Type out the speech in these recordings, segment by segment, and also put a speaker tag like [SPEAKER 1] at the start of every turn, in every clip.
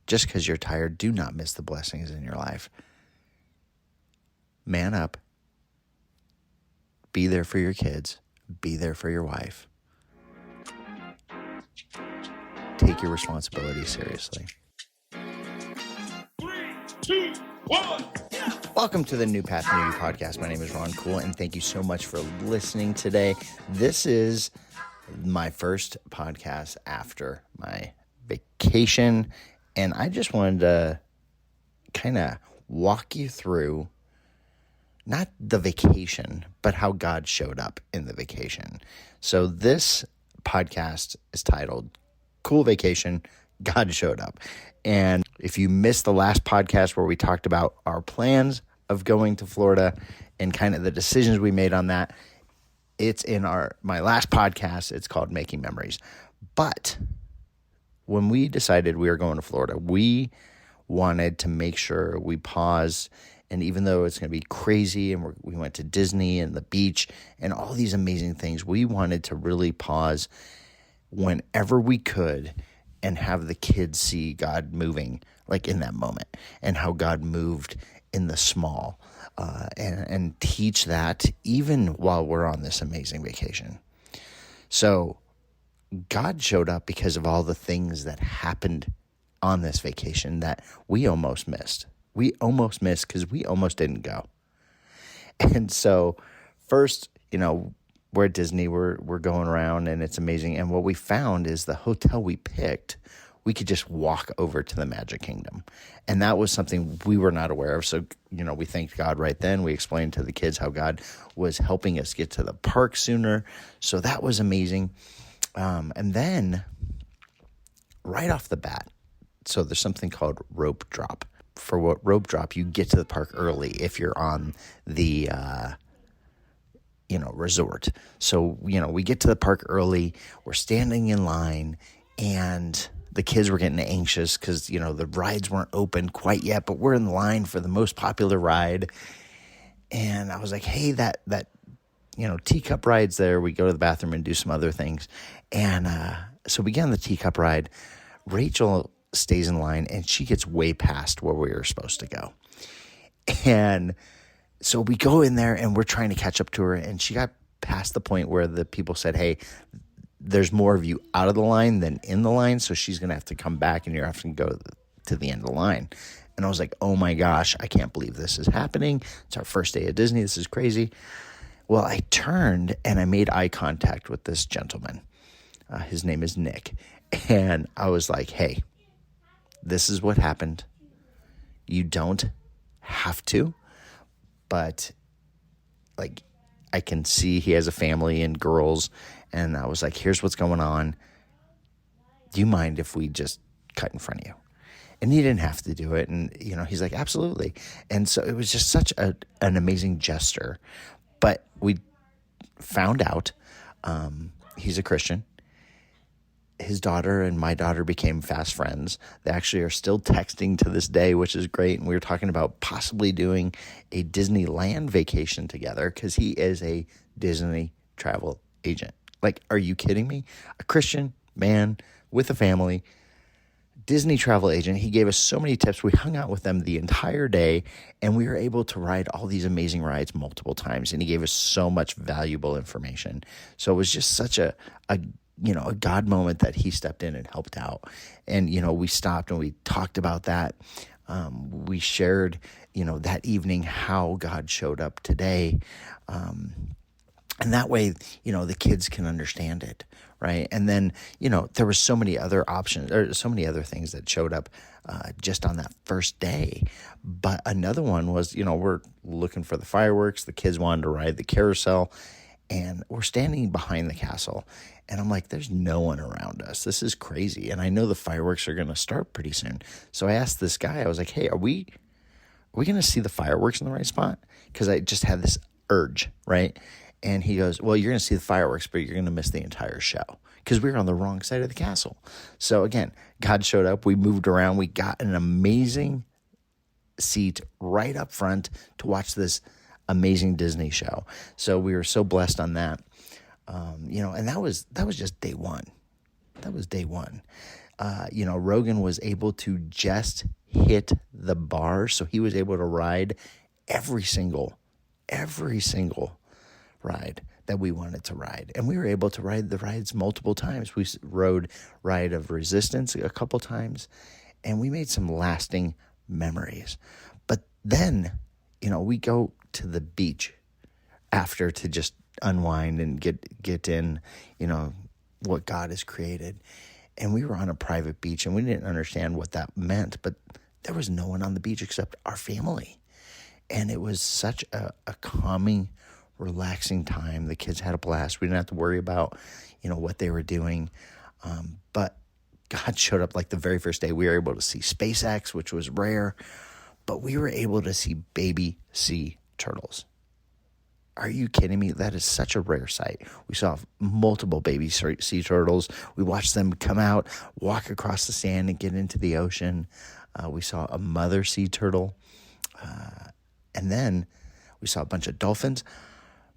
[SPEAKER 1] just because you're tired, do not miss the blessings in your life. Man up. Be there for your kids. Be there for your wife. Take your responsibility seriously. 3, 2, 1. Welcome to the New Path New You podcast. My name is Ron Cool, and thank you so much for listening today. This is my first podcast after my vacation, and I just wanted to kind of walk you through not the vacation, but how God showed up in the vacation. So this podcast is titled Cool Vacation, God Showed Up. And if you missed the last podcast where we talked about our plans of going to Florida and kind of the decisions we made on that, it's in my last podcast. It's called Making Memories. But when we decided we were going to Florida, we wanted to make sure we pause. And even though it's going to be crazy, and we went to Disney and the beach and all these amazing things, we wanted to really pause whenever we could and have the kids see God moving like in that moment, and how God moved in the small, and teach that even while we're on this amazing vacation. So God showed up because of all the things that happened on this vacation that we almost missed. We almost missed because we almost didn't go. And so first, we're at Disney, we're going around, and it's amazing. And what we found is the hotel we picked, we could just walk over to the Magic Kingdom. And that was something we were not aware of. So, we thanked God right then. We explained to the kids how God was helping us get to the park sooner. So that was amazing. And then right off the bat, so there's something called rope drop. For what rope drop, you get to the park early if you're on the resort. So, we get to the park early, we're standing in line, and the kids were getting anxious because, the rides weren't open quite yet, but we're in line for the most popular ride. And I was like, hey, that teacup ride's there. We go to the bathroom and do some other things. And so we get on the teacup ride. Rachel stays in line, and she gets way past where we were supposed to go. And so we go in there, and we're trying to catch up to her, and she got past the point where the people said, hey, there's more of you out of the line than in the line, so she's going to have to come back, and you're having to go to the end of the line. And I was like, oh my gosh, I can't believe this is happening. It's our first day at Disney. This is crazy. Well, I turned, and I made eye contact with this gentleman. His name is Nick. And I was like, hey, this is what happened. You don't have to, but I can see he has a family and girls, and I was like, here's what's going on. Do you mind if we just cut in front of you? And he didn't have to do it. And, he's like, absolutely. And so it was just such an amazing gesture. But we found out he's a Christian. His daughter and my daughter became fast friends. They actually are still texting to this day, which is great. And we were talking about possibly doing a Disneyland vacation together because he is a Disney travel agent. Like, are you kidding me? A Christian man with a family, Disney travel agent. He gave us so many tips. We hung out with them the entire day, and we were able to ride all these amazing rides multiple times. And he gave us so much valuable information. So it was just such a God moment that he stepped in and helped out. And, we stopped and we talked about that. We shared, that evening how God showed up today. And that way, the kids can understand it, right? And then, there were so many other options, or so many other things that showed up just on that first day. But another one was, we're looking for the fireworks. The kids wanted to ride the carousel, and we're standing behind the castle. And I'm like, there's no one around us. This is crazy. And I know the fireworks are going to start pretty soon. So I asked this guy, I was like, hey, are we going to see the fireworks in the right spot? Because I just had this urge, right? And he goes, well, you're going to see the fireworks, but you're going to miss the entire show because we were on the wrong side of the castle. So again, God showed up. We moved around. We got an amazing seat right up front to watch this amazing Disney show. So we were so blessed on that. And that was just day one. That was day one. Rogan was able to just hit the bar. So he was able to ride every single ride that we wanted to ride. And we were able to ride the rides multiple times. We rode Ride of Resistance a couple times, and we made some lasting memories. But then, we go to the beach after to just unwind and get in, what God has created. And we were on a private beach, and we didn't understand what that meant, but there was no one on the beach except our family. And it was such a calming, relaxing time. The kids had a blast. We didn't have to worry about, what they were doing. But God showed up like the very first day. We were able to see SpaceX, which was rare, but we were able to see baby sea turtles. Are you kidding me? That is such a rare sight. We saw multiple baby sea turtles. We watched them come out, walk across the sand, and get into the ocean. We saw a mother sea turtle. And then we saw a bunch of dolphins.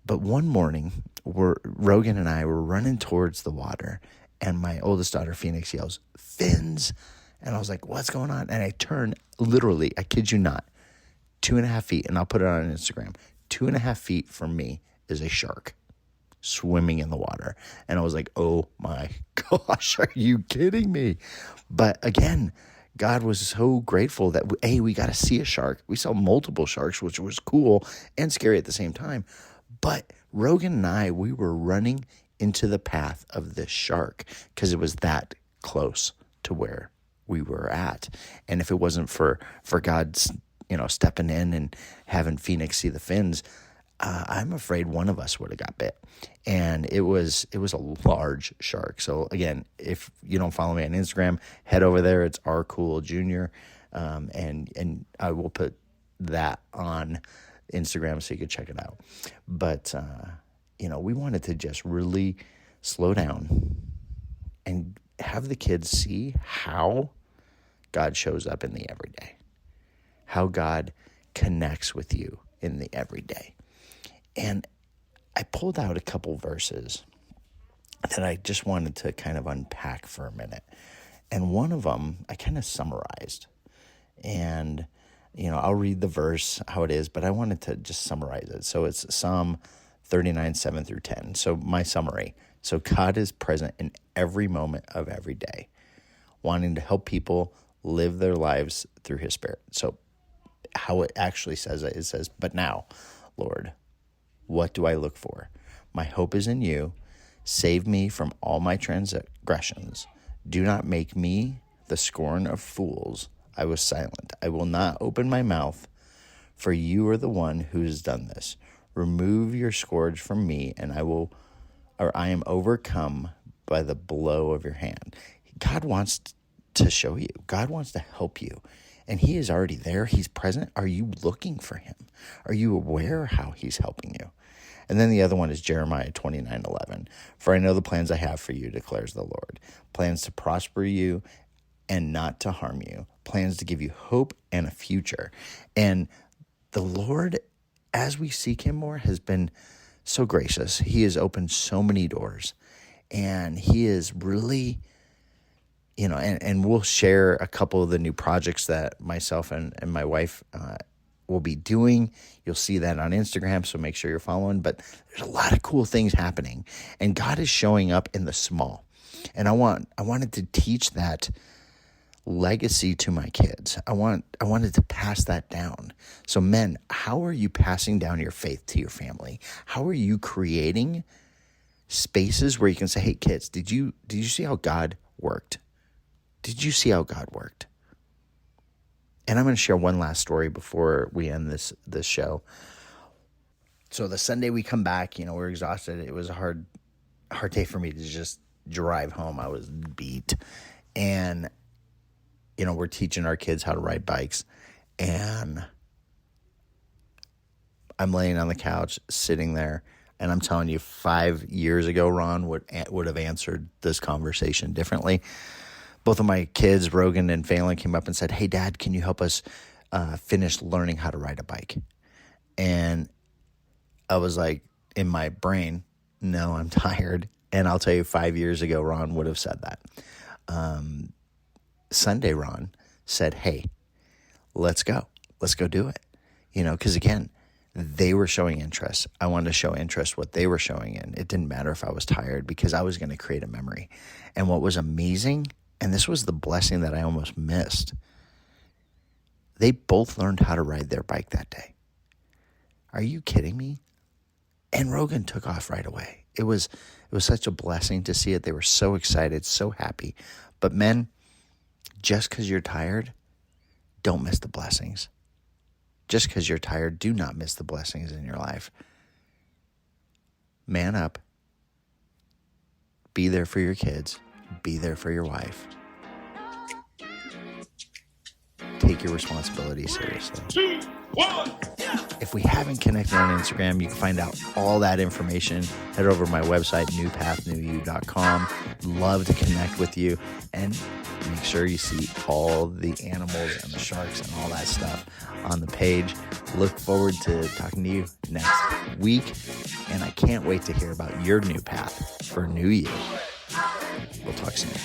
[SPEAKER 1] But one morning, Rogan and I were running towards the water, and my oldest daughter, Phoenix, yells, "Fins!" And I was like, what's going on? And I turned, literally, I kid you not, 2.5 feet, and I'll put it on Instagram. 2.5 feet from me is a shark swimming in the water. And I was like, oh my gosh, are you kidding me? But again, God was so grateful that, we got to see a shark. We saw multiple sharks, which was cool and scary at the same time. But Rogan and I, we were running into the path of this shark because it was that close to where we were at. And if it wasn't for God's, stepping in and having Phoenix see the fins, I'm afraid one of us would have got bit. And it was a large shark. So again, if you don't follow me on Instagram, head over there. It's rcool Jr. And I will put that on Instagram so you could check it out. But, we wanted to just really slow down and have the kids see how God shows up in the everyday, how God connects with you in the everyday. And I pulled out a couple verses that I just wanted to kind of unpack for a minute. And one of them I kind of summarized. And, I'll read the verse how it is, but I wanted to just summarize it. So it's Psalm 39, 7 through 10. So my summary. So God is present in every moment of every day, wanting to help people live their lives through his Spirit. So how it actually says it says, but now, Lord, what do I look for? My hope is in you. Save me from all my transgressions. Do not make me the scorn of fools. I was silent. I will not open my mouth, for you are the one who has done this. Remove your scourge from me, and I am overcome by the blow of your hand. God wants to show you. God wants to help you. And he is already there. He's present. Are you looking for him? Are you aware how he's helping you? And then the other one is Jeremiah 29:11. For I know the plans I have for you, declares the Lord. Plans to prosper you and not to harm you. Plans to give you hope and a future. And the Lord, as we seek him more, has been so gracious. He has opened so many doors. And he is really, and we'll share a couple of the new projects that myself and my wife will be doing. You'll see that on Instagram, so make sure you're following. But there's a lot of cool things happening. And God is showing up in the small. And I wanted to teach that legacy to my kids. I wanted to pass that down. So men, how are you passing down your faith to your family? How are you creating spaces where you can say, hey kids, did you see how God worked? Did you see how God worked? And I'm going to share one last story before we end this show. So the Sunday we come back, we're exhausted. It was a hard day for me to just drive home. I was beat. And we're teaching our kids how to ride bikes, and I'm laying on the couch, sitting there, and I'm telling you, 5 years ago, Ron would have answered this conversation differently. Both of my kids, Rogan and Phelan, came up and said, hey, Dad, can you help us finish learning how to ride a bike? And I was like, in my brain, no, I'm tired. And I'll tell you, 5 years ago, Ron would have said that. Sunday Ron said, hey, let's go do it. Because again, they were showing interest. I wanted to show interest what they were showing in. It didn't matter if I was tired because I was going to create a memory. And what was amazing, and this was the blessing that I almost missed, they both learned how to ride their bike that day. Are you kidding me? And Rogan took off right away. It was such a blessing to see it. They were so excited, so happy. But men, just because you're tired, don't miss the blessings. Just because you're tired, do not miss the blessings in your life. Man up. Be there for your kids. Be there for your wife. Take your responsibility seriously. 2, 1. If we haven't connected on Instagram, you can find out all that information. Head over to my website, newpathnewYou.com. Love to connect with you, and make sure you see all the animals and the sharks and all that stuff on the page. Look forward to talking to you next week, and I can't wait to hear about your new path for New You. We'll talk soon.